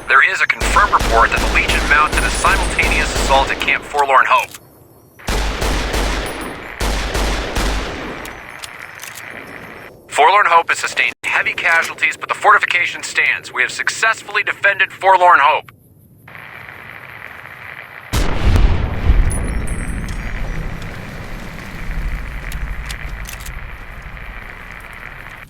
There is a confirmed report that the Legion mounted a simultaneous assault at Camp Forlorn Hope. Forlorn Hope has sustained heavy casualties, but the fortification stands. We have successfully defended Forlorn Hope.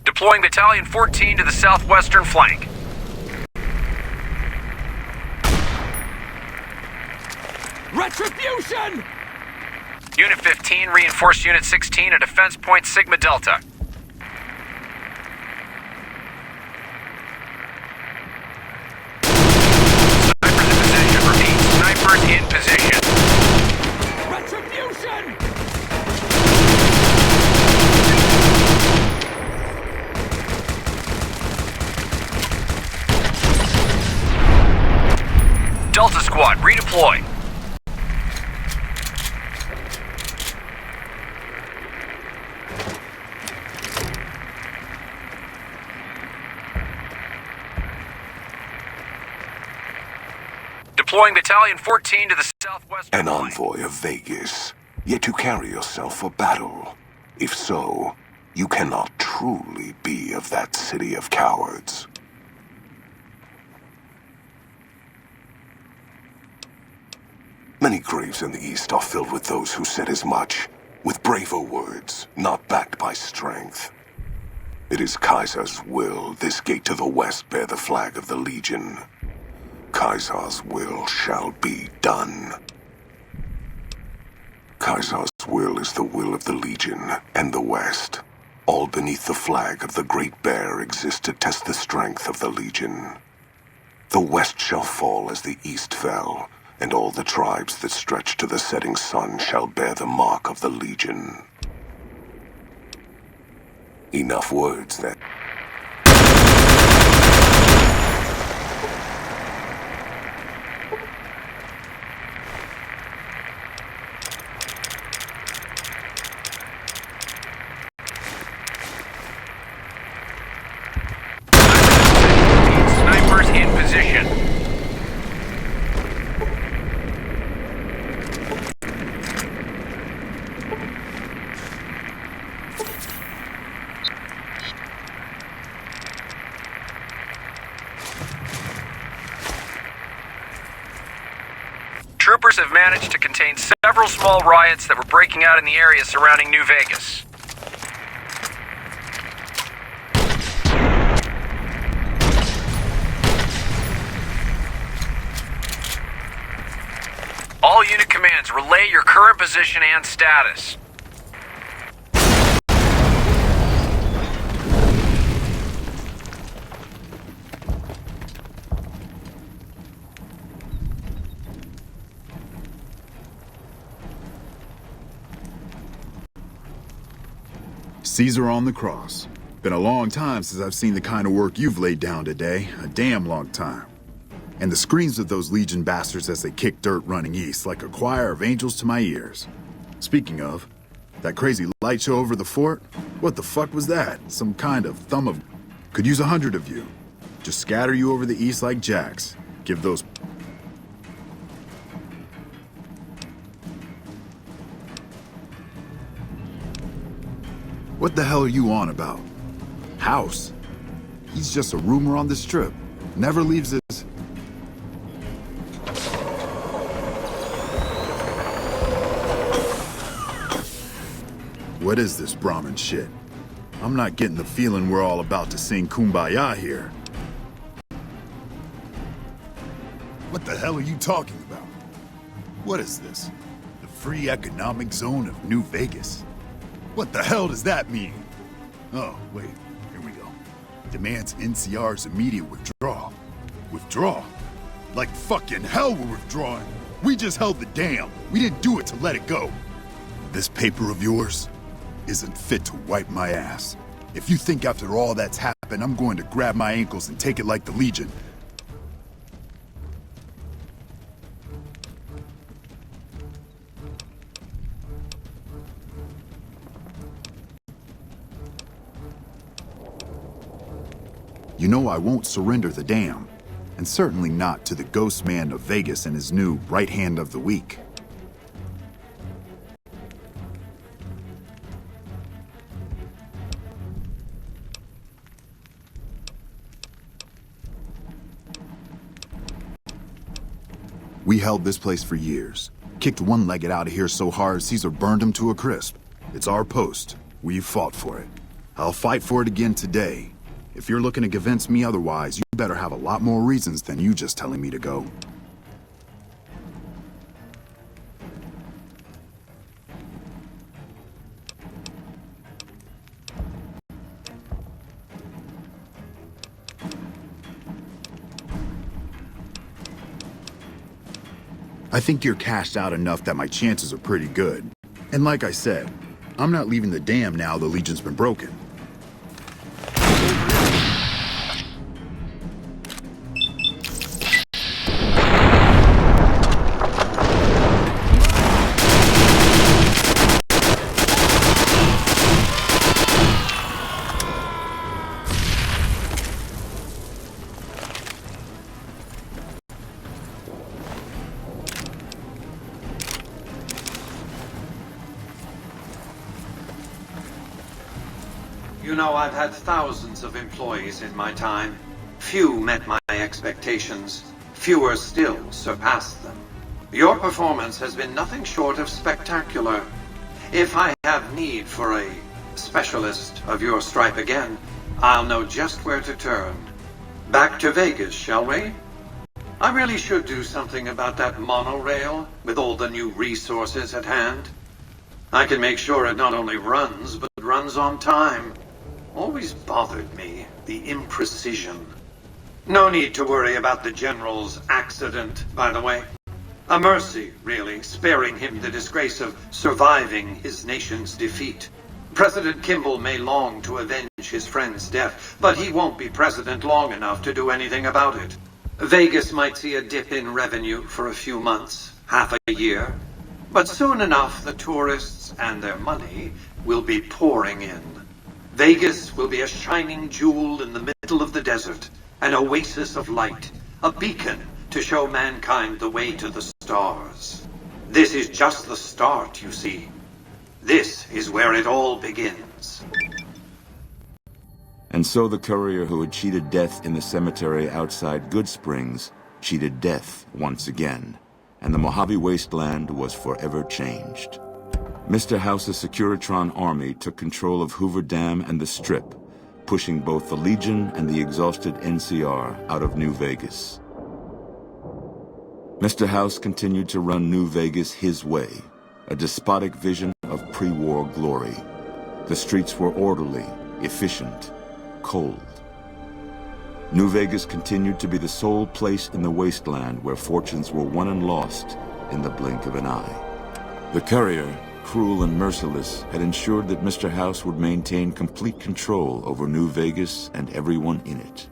Deploying Battalion 14 to the southwestern flank. Retribution! Unit 15 reinforced Unit 16 at Defense Point Sigma Delta. Snipers in position. Repeat, snipers in position. Retribution! Delta Squad, redeploy. Deploying Battalion 14 to the southwest. An envoy of Vegas, yet you carry yourself for battle. If so, you cannot truly be of that city of cowards. Many graves in the East are filled with those who said as much, with braver words, not backed by strength. It is Kaiser's will this gate to the west bear the flag of the Legion. Kaiser's will shall be done. Kaiser's will is the will of the Legion and the West. All beneath the flag of the Great Bear exist to test the strength of the Legion. The West shall fall as the East fell, and all the tribes that stretch to the setting sun shall bear the mark of the Legion. Enough words, then. Snipers in position. Troopers have managed to contain several small riots that were breaking out in the area surrounding New Vegas. All unit commands, relay your current position and status. Caesar on the cross. Been a long time since I've seen the kind of work you've laid down today. A damn long time. And the screams of those Legion bastards as they kick dirt running east like a choir of angels to my ears. Speaking of, that crazy light show over the fort? What the fuck was that? Some kind of thumb of... Could use 100 of you. Just scatter you over the east like jacks. Give those... What the hell are you on about? House? He's just a rumor on the strip. Never leaves his... What is this Brahmin shit? I'm not getting the feeling we're all about to sing Kumbaya here. What the hell are you talking about? What is this? The free economic zone of New Vegas? What the hell does that mean? Oh, wait, here we go. Demands NCR's immediate withdrawal. Withdraw? Like fucking hell we're withdrawing. We just held the dam. We didn't do it to let it go. This paper of yours isn't fit to wipe my ass. If you think after all that's happened, I'm going to grab my ankles and take it like the Legion. You know I won't surrender the dam. and certainly not to the ghost man of Vegas and his new right hand of the week. We held this place for years. Kicked one-legged out of here so hard Caesar burned him to a crisp. It's our post. We've fought for it. I'll fight for it again today. If you're looking to convince me otherwise, you better have a lot more reasons than you just telling me to go. I think you're cashed out enough that my chances are pretty good. And like I said, I'm not leaving the dam now the Legion's been broken. You know, I've had thousands of employees in my time. Few met my expectations. Fewer still surpassed them. Your performance has been nothing short of spectacular. If I have need for a specialist of your stripe again, I'll know just where to turn. Back to Vegas, shall we? I really should do something about that monorail with all the new resources at hand. I can make sure it not only runs, but runs on time. Always bothered me, the imprecision. No need to worry about the General's accident, by the way. A mercy, really, sparing him the disgrace of surviving his nation's defeat. President Kimball may long to avenge his friend's death, but he won't be president long enough to do anything about it. Vegas might see a dip in revenue for a few months, half a year, but soon enough the tourists and their money will be pouring in. Vegas will be a shining jewel in the middle of the desert, an oasis of light, a beacon to show mankind the way to the stars. This is just the start, you see. This is where it all begins. And so the courier who had cheated death in the cemetery outside Good Springs cheated death once again, and the Mojave Wasteland was forever changed. Mr. House's Securitron army took control of Hoover Dam and the Strip, pushing both the Legion and the exhausted NCR out of New Vegas. Mr. House continued to run New Vegas his way, a despotic vision of pre-war glory. The streets were orderly, efficient, cold. New Vegas continued to be the sole place in the wasteland where fortunes were won and lost in the blink of an eye. The courier, cruel and merciless, had ensured that Mr. House would maintain complete control over New Vegas and everyone in it.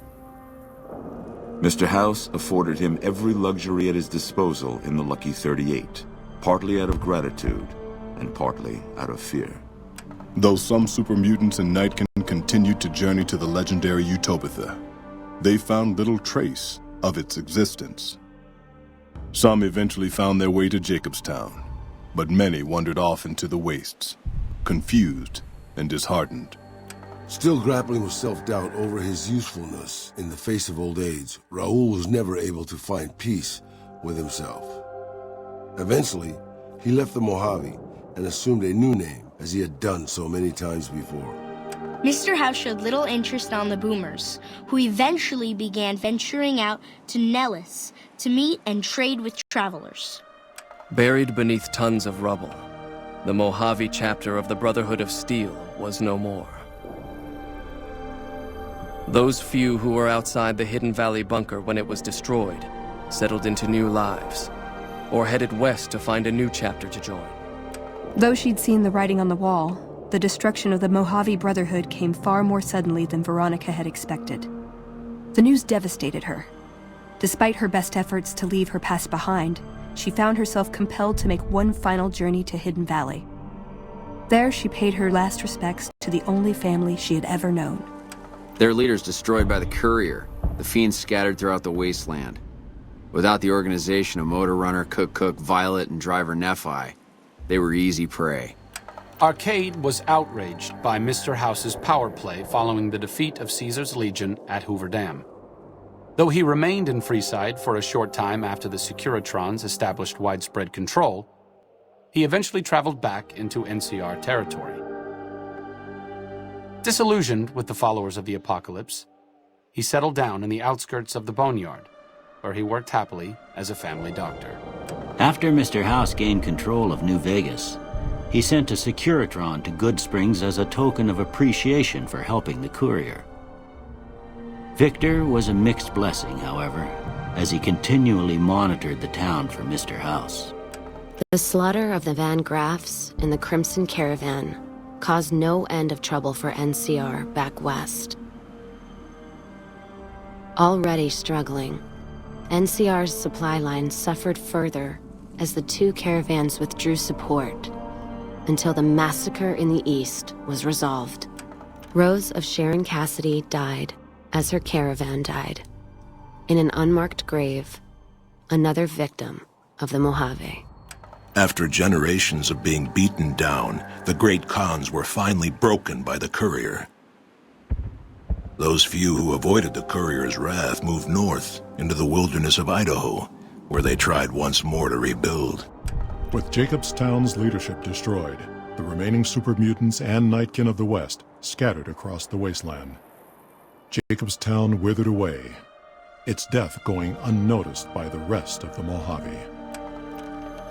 Mr. House afforded him every luxury at his disposal in the Lucky 38, partly out of gratitude and partly out of fear. Though some super mutants in Nightkin continued to journey to the legendary Utopia, they found little trace of its existence. Some eventually found their way to Jacobstown, but many wandered off into the wastes, confused and disheartened. Still grappling with self-doubt over his usefulness in the face of old age, Raoul was never able to find peace with himself. Eventually, he left the Mojave and assumed a new name, as he had done so many times before. Mr. House showed little interest on the boomers, who eventually began venturing out to Nellis to meet and trade with travelers. Buried beneath tons of rubble, the Mojave chapter of the Brotherhood of Steel was no more. Those few who were outside the Hidden Valley bunker when it was destroyed settled into new lives, or headed west to find a new chapter to join. Though she'd seen the writing on the wall, the destruction of the Mojave Brotherhood came far more suddenly than Veronica had expected. The news devastated her. Despite her best efforts to leave her past behind, she found herself compelled to make one final journey to Hidden Valley. There, she paid her last respects to the only family she had ever known. Their leader's destroyed by the courier. The fiends scattered throughout the wasteland. Without the organization of Motor Runner, Cook, Violet, and Driver Nephi, they were easy prey. Arcade was outraged by Mr. House's power play following the defeat of Caesar's Legion at Hoover Dam. Though he remained in Freeside for a short time after the Securitrons established widespread control, he eventually traveled back into NCR territory. Disillusioned with the followers of the Apocalypse, he settled down in the outskirts of the Boneyard, where he worked happily as a family doctor. After Mr. House gained control of New Vegas, he sent a Securitron to Goodsprings as a token of appreciation for helping the courier. Victor was a mixed blessing, however, as he continually monitored the town for Mr. House. The slaughter of the Van Graffs in the Crimson Caravan caused no end of trouble for NCR back west. Already struggling, NCR's supply line suffered further as the two caravans withdrew support until the massacre in the east was resolved. Rose of Sharon Cassidy died as her caravan died. In an unmarked grave, another victim of the Mojave. After generations of being beaten down, the great Khans were finally broken by the courier. Those few who avoided the courier's wrath moved north into the wilderness of Idaho, where they tried once more to rebuild. With Jacobstown's leadership destroyed, the remaining super mutants and Nightkin of the West scattered across the wasteland. Jacobstown withered away, its death going unnoticed by the rest of the Mojave.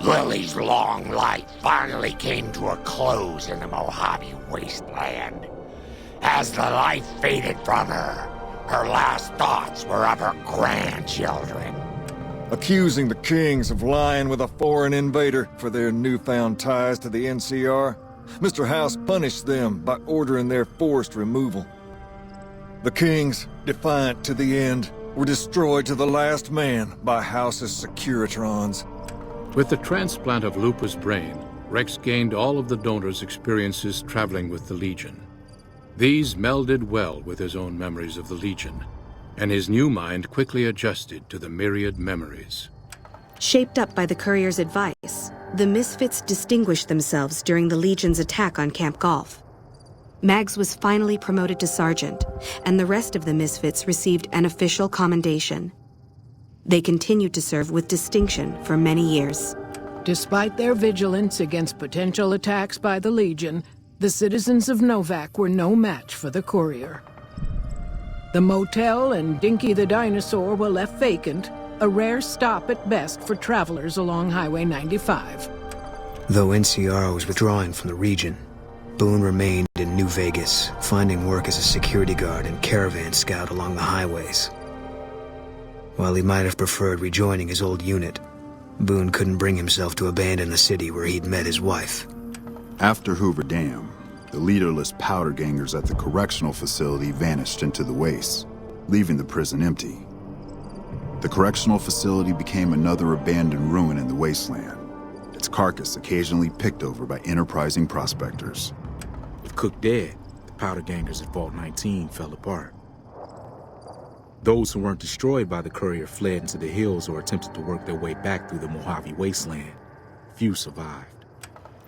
Lily's long life finally came to a close in the Mojave wasteland. As the life faded from her, her last thoughts were of her grandchildren. Accusing the kings of lying with a foreign invader for their newfound ties to the NCR, Mr. House punished them by ordering their forced removal. The kings, defiant to the end, were destroyed to the last man by House's Securitrons. With the transplant of Lupa's brain, Rex gained all of the donor's experiences traveling with the Legion. These melded well with his own memories of the Legion, and his new mind quickly adjusted to the myriad memories. Shaped up by the courier's advice, the Misfits distinguished themselves during the Legion's attack on Camp Golf. Mags was finally promoted to sergeant, and the rest of the Misfits received an official commendation. They continued to serve with distinction for many years. Despite their vigilance against potential attacks by the Legion, the citizens of Novak were no match for the courier. The motel and Dinky the Dinosaur were left vacant, a rare stop at best for travelers along Highway 95. Though NCR was withdrawing from the region, Boone remained in New Vegas, finding work as a security guard and caravan scout along the highways. While he might have preferred rejoining his old unit, Boone couldn't bring himself to abandon the city where he'd met his wife. After Hoover Dam, the leaderless powder gangers at the correctional facility vanished into the wastes, leaving the prison empty. The correctional facility became another abandoned ruin in the wasteland, its carcass occasionally picked over by enterprising prospectors. With Cook dead, the powder gangers at Vault 19 fell apart. Those who weren't destroyed by the courier fled into the hills or attempted to work their way back through the Mojave wasteland. Few survived.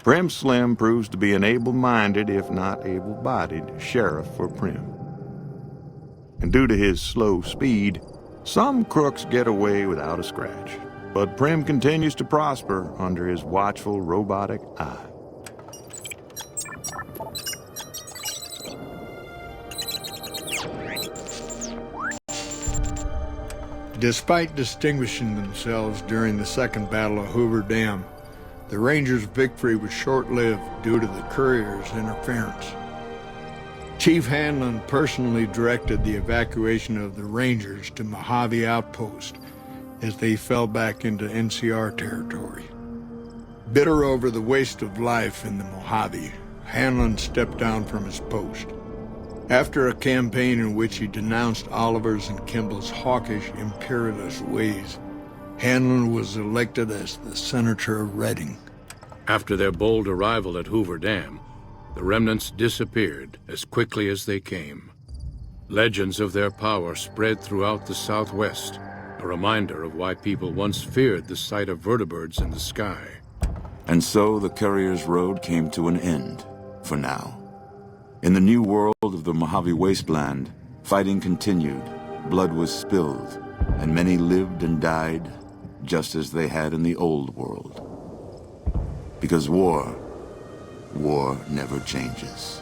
Prim Slim proves to be an able-minded, if not able-bodied, sheriff for Prim. And due to his slow speed, some crooks get away without a scratch. But Prim continues to prosper under his watchful, robotic eye. Despite distinguishing themselves during the Second Battle of Hoover Dam, the Rangers' victory was short-lived due to the courier's interference. Chief Hanlon personally directed the evacuation of the Rangers to Mojave Outpost as they fell back into NCR territory. Bitter over the waste of life in the Mojave, Hanlon stepped down from his post. After a campaign in which he denounced Oliver's and Kimball's hawkish, imperialist ways, Hanlon was elected as the Senator of Reading. After their bold arrival at Hoover Dam, the remnants disappeared as quickly as they came. Legends of their power spread throughout the Southwest, a reminder of why people once feared the sight of vertibirds in the sky. And so the Courier's Road came to an end, for now. In the new world of the Mojave Wasteland, fighting continued, blood was spilled, and many lived and died, just as they had in the old world. Because war never changes.